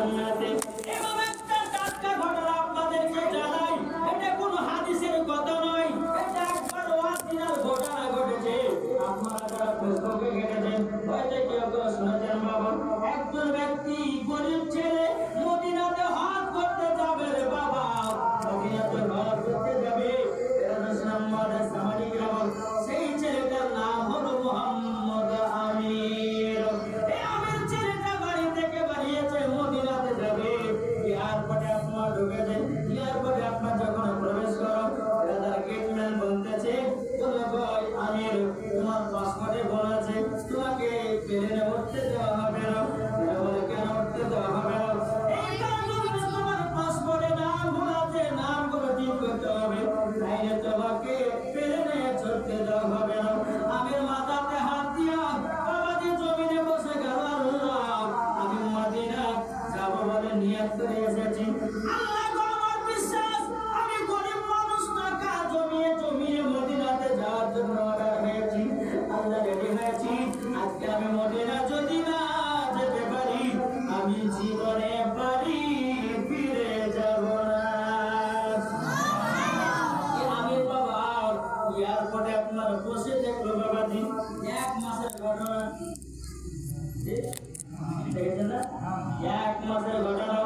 এবং একটা টাটকা ঘটনা আপনাদেরকে জানাই, এটা কোনো হাদিসের কথা নয়, এটা একবার অরিজিনাল ঘটনা ঘটেছে। আপনারা যারা ফেসবুকে ঘেটেছেন হয়তো কেউ কেউ শুনেছেন। বাবা, একজন ব্যক্তি গরিব ছেলে মদিনাতে হজ করতে যাবে রে বাবা, মদিনাতে হজ করতে যাবে। সেই ছেলেটার নাম হলো মোহাম্মদ আমির। এই আমির ছেলেটা বাড়ি থেকে বাড়িয়েছে, মদিনাতে যাবে। এয়ারপোর্টে আপনার ঢুকেছে, এয়ারপোর্টে আপনার যখন প্রবেশ করো, রাজার গেটম্যান বলতেছে, বলো ভাই আমির, তোমার পাসপোর্টে বলা আছে তোমাকে প্লেনে উঠতে দেওয়া হবে না। বলে কেন উঠতে দেওয়া হবে না? এই কারণে তোমার পাসপোর্টে নাম বলা আছে, নামগুলো ঠিক করতে হবে, তাইলে তোমাকে প্লেনে চড়তে দেওয়া হবে না। আমির মাথাতে হাত দিয়া বাবাজি জমিনে বসে গেল। আল্লাহ, আমি মদিনা যাব বলে নিয়ত করে এসেছি। আল্লাহ গো, আমার বিশ্বাস, আমি গরিব মানুষ, টাকা জমিয়ে জমিয়ে মদিনাতে যাওয়ার জন্য অর্ডার হয়েছি। আল্লাহ রেডি হয়েছি। আজকে আমি মদিনা যদি না যেতে পারি, আমি জীবনে বাড়ি ফিরে যাব না। আমি বাবা এয়ারপোর্টে আপনার বসে দেখলো বাবাজি, 1 মাসের ঘটনা দেখেছেন না? 1 মাসের ঘটনা